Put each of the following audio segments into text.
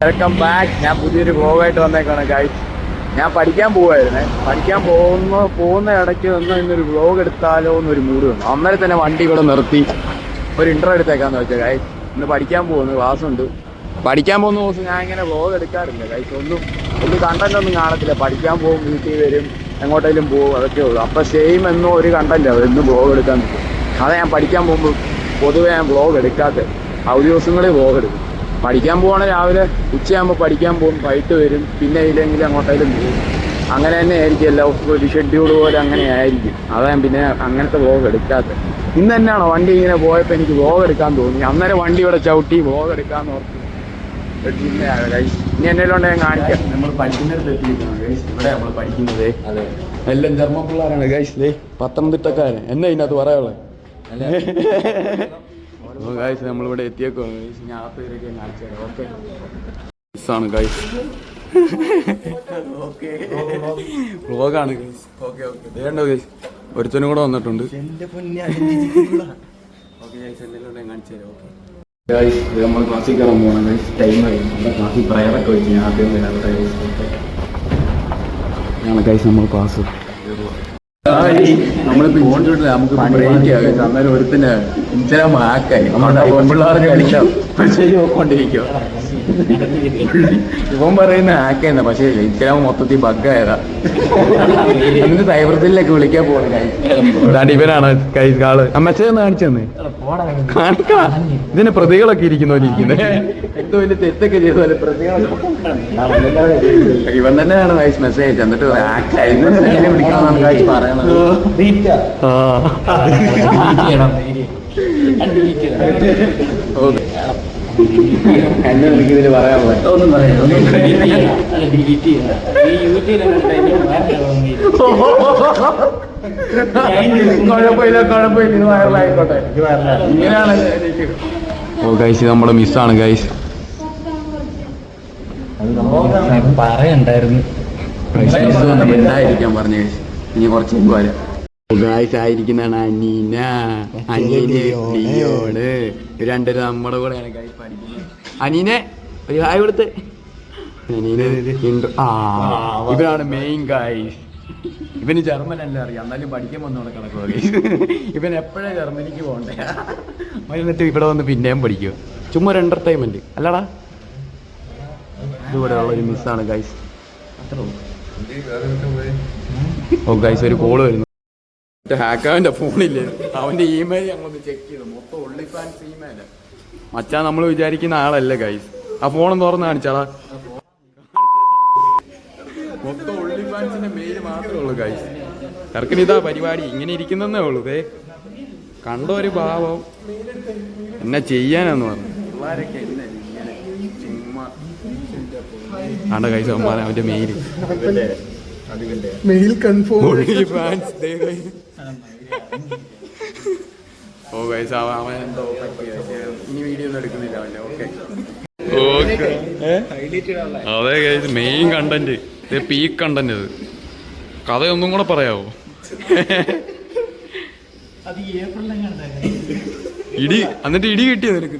Welcome back. ഞാൻ പുതിയൊരു വ്ലോഗായിട്ട് വന്നേക്കാണ് guys. ഞാൻ പഠിക്കാൻ പോവായിരുന്നേ. പഠിക്കാൻ പോകുന്ന ഇടയ്ക്ക് ഇന്നൊരു വ്ലോഗ് എടുത്താലോ എന്നൊരു മൂഡ് വന്നു. അന്നേരം തന്നെ വണ്ടി ഇവിടെ നിർത്തി ഒരു ഇൻട്രോ എടുത്തേക്കാന്ന് വെച്ചാൽ ഗൈസ്. ഇന്ന് പഠിക്കാൻ പോകുന്നു, ക്ലാസ് ഉണ്ട്. പഠിക്കാൻ പോകുന്ന ദിവസം ഞാൻ ഇങ്ങനെ വ്ലോഗ് എടുക്കാറില്ല ഗൈസ്. വലിയ കണ്ടന്റ് ഒന്നും കാണത്തില്ല. പഠിക്കാൻ പോകും, വീട്ടിൽ വരും, എങ്ങോട്ടേലും പോകും, അതൊക്കെ ഉള്ളൂ. അപ്പം സെയിം എന്നും ഒരു കണ്ടന്റ് എന്നും വ്ലോഗ് എടുക്കാൻ നിൽക്കും. അതാ ഞാൻ പഠിക്കാൻ പോകുമ്പോൾ പൊതുവെ ഞാൻ വ്ലോഗ് എടുക്കാത്തത്. അവധി ദിവസങ്ങളിൽ വ്ലോഗ് എടുക്കും. പഠിക്കാൻ പോവാണെങ്കിൽ രാവിലെ ഉച്ചയാകുമ്പോൾ പഠിക്കാൻ പോകും, വൈകിട്ട് വരും, പിന്നെ ഇല്ലെങ്കിൽ അങ്ങോട്ടേലും പോകും. അങ്ങനെ തന്നെ ആയിരിക്കും എല്ലാവർക്കും ഒരു ഷെഡ്യൂൾ പോലെ അങ്ങനെ ആയിരിക്കും. അതാ പിന്നെ അങ്ങനത്തെ വ്ലോഗ് എടുക്കാത്തത്. ഇന്ന് തന്നെയാണോ വണ്ടി ഇങ്ങനെ പോയപ്പോൾ എനിക്ക് വ്ലോഗ് എടുക്കാൻ തോന്നി. അന്നേരം വണ്ടി ഇവിടെ ചവിട്ടി വ്ലോഗ് എടുക്കാമെന്ന് ഓർത്ത് പിന്നെ ഇനി എന്തെങ്കിലും ഞാൻ കാണിക്കാം. നമ്മൾ പഠിക്കുന്നിടത്ത് എത്തിയിരിക്കണം ഗൈസ്. ഇവിടെ നമ്മൾ പഠിക്കുന്നത് എല്ലാം ജർമ്മൻ പിള്ളേരാണ് ഗൈസ്. പത്തനംതിട്ടക്കാരൻ എന്നാ ഇതിനകത്ത് പറയാനുള്ളത്. ഗൈസ് നമ്മളിവിടെ എത്തിയേക്കോ ഗൈസ്. ഞാൻ അകത്ത് കയറിയൊക്കെ കാണിച്ചു തരാം. ഓക്കെ ആണ് ഗൈസ്. ഓക്കെ വ്ലോഗാണ് ഗൈസ്. ഓക്കെ ഓക്കെ വേണ്ടോ ഗൈസ്. ഒരുത്തനും കൂടെ വന്നിട്ടുണ്ട്. ഓക്കെ ഗൈസ് എന്തെങ്കിലും ഞാൻ കാണിച്ചു തരാം. ഓക്കെ ഗൈസ് നമ്മൾ ക്ലാസ്സിൽ കയറാൻ പോകണം ഗൈസ്. ടൈം കഴിഞ്ഞു. നമ്മുടെ ക്ലാസ്സിൽ പ്രയറൊക്കെ വെച്ച് ഞാൻ ആദ്യം വരാതെ ഞങ്ങൾ ഗൈസ് നമ്മൾ ക്ലാസ് നമ്മളിപ്പോൾ ഇൻസ്റ്റിറ്റ്യൂട്ടിൽ നമുക്ക് ബ്രേക്ക് ആകും. അന്നേരം ഒരുത്തിന് ഇൻസ്റ്റാഗ്രാം ഹാക്കായി. നമ്മുടെ പെൺപിള്ളേർക്ക് കളിക്കാം പക്ഷേ നോക്കൊണ്ടിരിക്കുക. ഇവൻ പറയുന്ന ഹാക്കായിരുന്നു, പക്ഷേ ഇൻസ്റ്റാഗ്രാം മൊത്തത്തിൽ ബഗ്ഗായതാ. എന്നിട്ട് സൈബർസിലൊക്കെ വിളിക്കാൻ പോകണം. ഇവനാണ് കൈസ് ആള്. മെസ്സേജ് ഒന്ന് കാണിച്ചു തന്നെ കാണിക്കാം. ഇതിന് പ്രതികളൊക്കെ ഇരിക്കുന്നവരിക്കുന്നത് എന്തോ വലിയ തെറ്റൊക്കെ ചെയ്ത പോലെ പ്രതികളൊക്കെ. ഇവൻ തന്നെയാണ് കൈസ് മെസ്സേജ്. എന്നിട്ട് ഹാക്കായിരുന്നു വിളിക്കാന്നാണ് കൈസ് പറയണത്. എന്നെ എനിക്ക് ഇതിൽ പറയാൻ പറ്റും. കുഴപ്പമില്ല ഇത് വൈറലായിക്കോട്ടെ. ഇങ്ങനെയാണ്. ഓ ഗൈസ് നമ്മുടെ മിസ്സാണ് ഗൈസ്. പറയണ്ടായിരുന്നു മിസ്സായിരിക്കാൻ പറഞ്ഞു ഗൈസ്. ഇനി കുറച്ച് പോലെ ഗായ്സ് ആയിരിക്കുന്നതാണ് അനീന, അനീന്, ലിയോണ്. രണ്ടര നമ്മുടെ കൂടെയാണ് ഗായ്സ് പഠിക്കുന്നത്. അനീനെ ഒരു ഹായ് കൊടുത്ത്. അനീന് ഇവരാണ് മെയിൻ ഗായ്സ്. ഇവന് ജർമ്മൻ അല്ല അറിയാം, എന്നാലും പഠിക്കാൻ വന്നോടെ കിടക്കുക ഗൈസ്. ഇവൻ എപ്പോഴാ ജർമ്മനിക്ക് പോകണ്ടേ. എന്നിട്ട് ഇവിടെ വന്ന് പിന്നെയും പഠിക്കുക. ചുമ്മാ ഒരു എന്റർടൈൻമെന്റ് അല്ലടാ. ഇതുകൂടെ ഉള്ള ഒരു മിസ്സാണ് ഗൈസ്. ഓ ഗൈസ് ഒരു കോള് വരുന്നു. ഹാക്കാവിന്റെ ഫോണില്ലേ, അവന്റെ ഇമെയിൽ ഞങ്ങളൊന്ന് ചെക്ക് ചെയ്തു. മൊത്തം ഒള്ളി ഫാൻസ് ഇമെയില്. മച്ചാൻ നമ്മൾ വിചാരിക്കുന്ന ആളല്ല ഗൈസ്. ആ ഫോണൊന്ന് തുറന്ന് കാണിച്ചാളാ. മൊത്തം ഒള്ളി ഫാൻസിന്റെ മെയിൽ മാത്രമേ ഉള്ളൂ ഗൈസ്. ചെറുക്കന് ഇതാ പരിപാടി. ഇങ്ങനെ ഇരിക്കുന്നേ ഉള്ളൂ. കണ്ടോ ഒരു ഭാവം. എന്നാ ചെയ്യാനാന്ന് പറഞ്ഞു പിള്ളേരൊക്കെ. ആണ്ട ഗൈസ് അവന്മാരെ അവന്റെ മെയിൽ ഓ ഗൈസ് അവൻ എന്തോ ഇനി വീഡിയോ ഒന്നും എടുക്കുന്നില്ല അവന്റെ. ഓക്കെ അതെ guys main content peak content. അത് കഥയൊന്നും കൂടെ പറയാവോ. ഇടി എന്നിട്ട് ഇടി കിട്ടിയോ നിനക്ക്.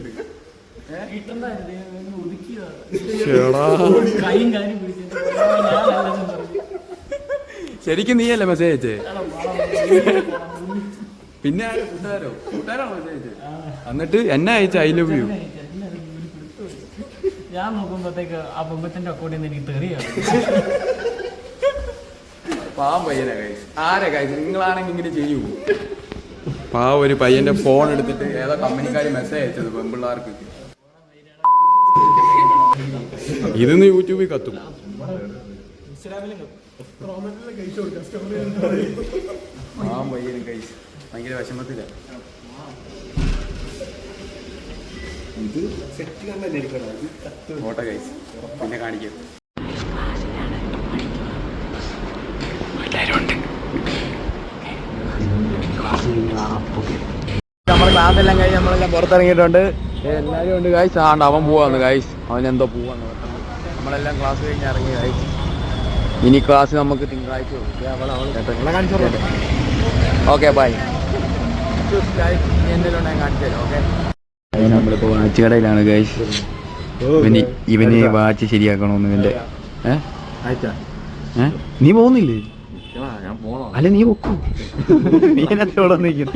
ശരിക്കും നീയല്ലേ മെസ്സേജ് അയച്ചേ. പിന്നെ കൂട്ടുകാരാണോ മെസ്സേജ് അയച്ചേ. എന്നിട്ട് എന്നെ അയച്ച ഐ ലവ് യു. ഞാൻ നോക്കുമ്പോഴത്തേക്ക് ആ പൊമ്പത്തിന്റെ അക്കൗണ്ടിൽ നിന്ന് എനിക്ക് തെറിയാണ്. പാവം പയ്യനാ ഗൈസ്. ആരാ ഗൈസ് നിങ്ങളാണെങ്കിൽ ഇങ്ങനെ ചെയ്യൂ. പാവം ഒരു പയ്യന്റെ ഫോൺ എടുത്തിട്ട് ഏതോ കമ്പനിക്കാർ മെസ്സേജ് അയച്ചത് പെൺപിള്ളേർക്ക്. ഇതൊന്ന് യൂട്യൂബിൽ കത്തും. പാവം പയ്യനും ഗൈസ് ഭയങ്കര വിഷമത്തില. ഫോട്ടോ ഗൈസ് പിന്നെ കാണിക്കും. നമ്മുടെ ക്ലാസ് എല്ലാം കഴിഞ്ഞ് നമ്മളെല്ലാം പുറത്തിറങ്ങിയിട്ടുണ്ട്. എല്ലാവരും ഉണ്ട് ഗൈസ്. ആണ്ട് അവൻ പോവാന്ന് ഗൈസ്. അവനെന്തോ പോവാന്ന്. നമ്മളെല്ലാം ക്ലാസ് കഴിഞ്ഞ് ഇറങ്ങി ഗൈസ്. ഇനി ക്ലാസ് നമുക്ക് തിങ്കളാഴ്ച. Okay bye. എന്തെങ്കിലും ഞാൻ കാണിച്ചു തരാം. ഓക്കെ നമ്മളിപ്പോൾ വാച്ച് കടയിലാണ് ഗൈസ്. ഇവന് വാച്ച് ശരിയാക്കണോന്ന് ഇവന്റെ നീ പോകുന്നില്ലേ? അല്ല നീ വെക്കൂ. നീ ഇവിടെ നിൽക്കും.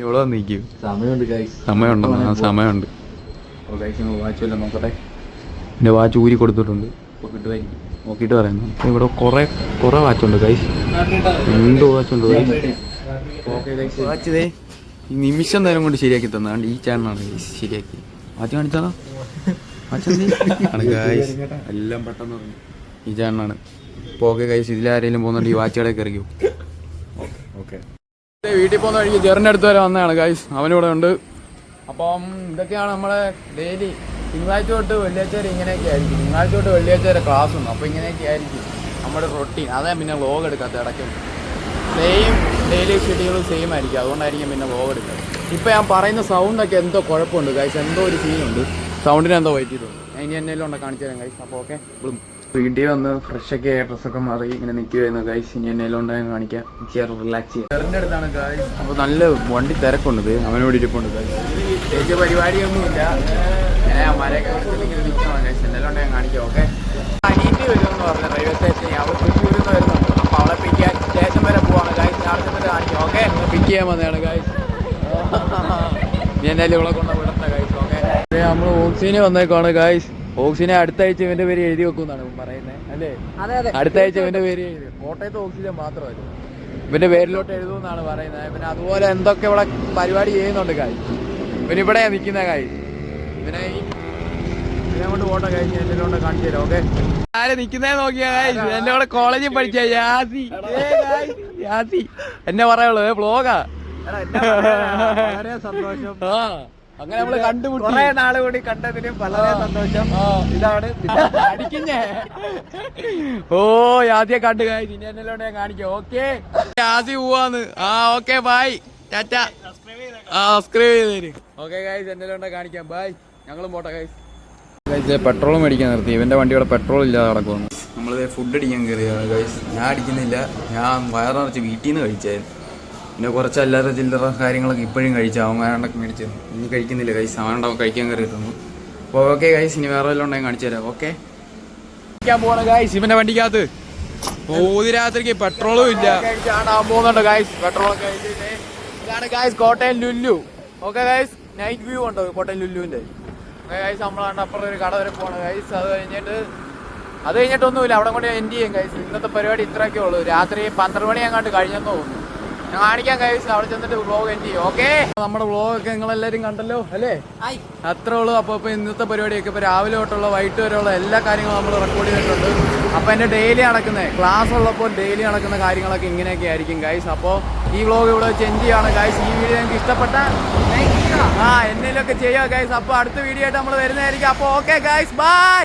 ഇവിടെ വന്നിരിക്കും. സമയമുണ്ടോ? സമയമുണ്ട്. വാച്ച് വല്ലതും നോക്കട്ടെ. എൻ്റെ വാച്ച് ഊരി കൊടുത്തിട്ടുണ്ട്. ഇപ്പോൾ കിട്ടുമായിരിക്കും. നോക്കിയിട്ട് പറയുന്നു. ഇവിടെ കുറേ വാച്ചുണ്ട് ഗൈസ്. എന്ത് വാച്ചുണ്ട് വാച്ച് ഇതേ ഈ നിമിഷം നേരം കൊണ്ട് ശരിയാക്കി തന്നാണ്ട് ഈ ചാനലാണ് ഗൈസ് ശരിയാക്കി. വാച്ച് കാണിച്ചാലോ? വാച്ച് ഗൈസ് എല്ലാം പെട്ടെന്ന് പറഞ്ഞു ഈ ചാനലാണ്. ഇപ്പോൾ ഓക്കെ ഗൈസ്, ഇതിലാരെങ്കിലും പോകുന്നുണ്ട് ഈ വാച്ച് കടയിൽ കയറിക്കും. ഓക്കെ വീട്ടിൽ പോകുന്ന വഴിക്ക് ജെറിൻ്റെ അടുത്ത് വരെ വന്നതാണ് ഗൈസ്. അവനിവിടെ ഉണ്ട്. അപ്പം ഇതൊക്കെയാണ് നമ്മളെ ഡെയിലി. തിങ്കളാഴ്ച തൊട്ട് വെള്ളിയാഴ്ച വരെ ഇങ്ങനെയൊക്കെ ആയിരിക്കും. തിങ്കളാഴ്ച തൊട്ട് വെള്ളിയാഴ്ച വരെ ക്ലാസ് ഉണ്ട്. അപ്പോൾ ഇങ്ങനെയൊക്കെ ആയിരിക്കും നമ്മുടെ റൊട്ടീൻ. അതാ പിന്നെ വ്ലോഗ് എടുക്കാത്ത ഇടയ്ക്കും സെയിം ഡെയിലി ഷെഡ്യൂൾ സെയിം ആയിരിക്കും. അതുകൊണ്ടായിരിക്കും പിന്നെ വ്ലോഗ് എടുക്കുക. ഇപ്പോൾ ഞാൻ പറയുന്ന സൗണ്ടൊക്കെ എന്തോ കുഴപ്പമുണ്ട് ഗൈസ്. എന്തോ ഒരു സീനുണ്ട്, സൗണ്ടിന് എന്തോ പറ്റിയിട്ടുണ്ട്. ഞാൻ ഇനി എന്തെങ്കിലും ഉണ്ടോ കാണിച്ചു തരാം ഗൈസ്. അപ്പോൾ ഓക്കെ വീട്ടിൽ വന്ന് ഫ്രഷൊക്കെ ഡ്രസ്സൊക്കെ മാറി ഇങ്ങനെ നിൽക്കുമായിരുന്നു ഗൈസ്. ഇനി എന്തെങ്കിലും ഉണ്ടായെന്ന് കാണിക്കാം. റിലാക്സ് ചെയ്യാം. ജെറിൻ്റെ അടുത്താണ് ഗൈസ്. അപ്പോൾ നല്ല വണ്ടി തിരക്കുണ്ട്. അവനോട് ഇരിപ്പുണ്ട് ഗൈസ്. ചേച്ചി പരിപാടിയൊന്നുമില്ല. മരയൊക്കെ വിളിച്ചില്ലെങ്കിൽ നിൽക്കണം ഗൈസ്. എന്തെങ്കിലും ഉണ്ടെങ്കിൽ കാണിക്കാം. ഓക്കെ അനീറ്റി വരുമെന്ന് പറഞ്ഞു റെയിൽവേ സ്റ്റേഷനിൽ. അവൾ തൃശ്ശൂരിൽ നിന്ന് വരുന്നുണ്ട്. അപ്പോൾ അവളെ പിക്ക് ചെയ്യാൻ സ്റ്റേഷൻ വരെ പോവാണ് ഗൈസ്. ഞാൻ ചെന്നിട്ട് കാണിക്കാം. ഓക്കെ പിക്ക് ചെയ്യാൻ വന്നതാണ് ഗൈസ്. ഇനി എന്തായാലും ഇവിടെ കൊണ്ട് വിടണ്ട ഗൈസ്. ഓക്കെ നമ്മൾ ഓക്സിജന് വന്നേക്കാണ് ഗൈസ്. ഓക്സിജനെ അടുത്ത ആഴ്ച ഇവന്റെ പേര് എഴുതി വെക്കുമെന്നാണ് പറയുന്നത് അല്ലേ? അടുത്ത ആഴ്ച ഇവന്റെ പേര് എഴുതി. കോട്ടയത്ത് ഓക്സിജൻ മാത്രമല്ല ഇവന്റെ പേരിലോട്ട് എഴുതുമെന്നാണ് പറയുന്നത്. പിന്നെ അതുപോലെ എന്തൊക്കെ ഇവിടെ പരിപാടി ചെയ്യുന്നുണ്ട് ഗൈസ്. ഇവനിവിടെ നിൽക്കുന്ന ഗൈസ്. ഇതിനെ കൊണ്ട് പോട്ടെ ഗൈസ്. എന്നെ കൊണ്ട് കാണിച്ചു തരാം. ഓക്കെ ആരെ നിൽക്കുന്നേ നോക്കിയാ ഗൈസ്. എന്നെ ഇവിടെ കോളേജിൽ പഠിച്ച യാസി എന്നെ പറയുള്ളൂ ബ്ലോഗാ. സന്തോഷം. അങ്ങനെ നമ്മള് കണ്ടുമുട്ടി. കുറെ നാള് കൂടി കണ്ടതിന് വളരെ സന്തോഷം. ഇതാണ് അടിക്കുന്നേ. ഓ യാസിയെ കണ്ടു കാര്യം. ഇനി എന്നല്ലോണ്ട് ഞാൻ കാണിക്കാം. ഓക്കെ യാസി പോവാന്ന്. Okay bye Tata. സബ്സ്ക്രൈബ് ചെയ്ത് തരും. ഓക്കെ ഗൈസ് എന്നല്ലോണ്ട് കാണിക്കാം. ബൈ. ഞങ്ങളും പോട്ടെ ഗൈസ്. ഗൈസ് പെട്രോൾ മേടിക്കാൻ നിർത്തി. ഇവന്റെ വണ്ടിയുടെ പെട്രോൾ ഇല്ലാതെ നടക്കുവാണ്. നമ്മളിത് ഫുഡ് അടിക്കാൻ കയറിയാണ് ഗൈസ്. ഞാൻ അടിക്കുന്നില്ല. ഞാൻ വയറ് നിറച്ച് വീട്ടിൽ നിന്ന് കഴിച്ചായിരുന്നു. പിന്നെ കുറച്ച് അല്ലാതെ ചില്ലറ കാര്യങ്ങളൊക്കെ ഇപ്പോഴും കഴിച്ചു. അവന്മാരണ്ടൊക്കെ മേടിച്ചു. ഇനി കഴിക്കുന്നില്ല ഗൈസ്. അവനുണ്ടാവും കഴിക്കാൻ കയറിയിരുന്നു. അപ്പോൾ ഓക്കെ ഗൈസ് ഇനി വേറെ വല്ലതും ഉണ്ടെങ്കിൽ കാണിച്ചു തരാം. ഓക്കെ കഴിക്കാൻ പോകണ ഗൈസ്. ഇവന്റെ വണ്ടിക്കകത്ത് ഓതി രാത്രിക്ക് പെട്രോളും ഇല്ല. കാണാൻ പോകുന്നുണ്ട് ഗൈസ്. പെട്രോളൊക്കെ കഴിച്ചിട്ട് ഇതാണ് guys Kottayam Lulu. Okay guys night view ഉണ്ടോ കോട്ടയം ലുല്ലുവിന്റെ? ഓക്കെ ഗൈസ് നമ്മളാണ്ട് അപ്പുറം ഒരു കട വരെ പോകണം ഗൈസ്. അത് കഴിഞ്ഞിട്ടൊന്നുമില്ല. അവിടെ കൊണ്ട് എൻഡ് ചെയ്യും ഗൈസ്. ഇന്നത്തെ പരിപാടി ഇത്രയൊക്കെ ഉള്ളൂ. രാത്രി 12 മണി അങ്ങാണ്ട് കഴിഞ്ഞെന്ന് തോന്നുന്നു. ഞാൻ കാണിക്കാൻ കഴിച്ചു. അവിടെ ചെന്നിട്ട് വ്ലോഗ് എൻഡ് ചെയ്യും. ഓക്കെ നമ്മുടെ വ്ലോഗൊക്കെ നിങ്ങളെല്ലാവരും കണ്ടല്ലോ അല്ലേ? അത്രേ ഉള്ളൂ. അപ്പോൾ ഇന്നത്തെ പരിപാടിയൊക്കെ ഇപ്പോൾ രാവിലെ തൊട്ടുള്ള വൈകിട്ട് വരെയുള്ള എല്ലാ കാര്യങ്ങളും നമ്മൾ റെക്കോർഡ് ചെയ്തിട്ടുണ്ട്. അപ്പോൾ എൻ്റെ ഡെയിലി നടക്കുന്നത് ക്ലാസ് ഉള്ളപ്പോൾ ഡെയിലി നടക്കുന്ന കാര്യങ്ങളൊക്കെ ഇങ്ങനെയൊക്കെ ആയിരിക്കും ഗൈസ്. അപ്പോൾ ഈ വ്ലോഗ് ഇവിടെ വെച്ച് എൻഡ് ചെയ്യാണ് ഗൈസ്. ഈ വീഡിയോ നിങ്ങൾക്ക് ഇഷ്ടപ്പെട്ട എന്തെങ്കിലുമൊക്കെ ചെയ്യുക ഗൈസ്. അപ്പോൾ അടുത്ത വീഡിയോ ആയിട്ട് നമ്മൾ വരുന്നതായിരിക്കും. അപ്പോൾ ഓക്കെ ഗൈസ് ബൈ.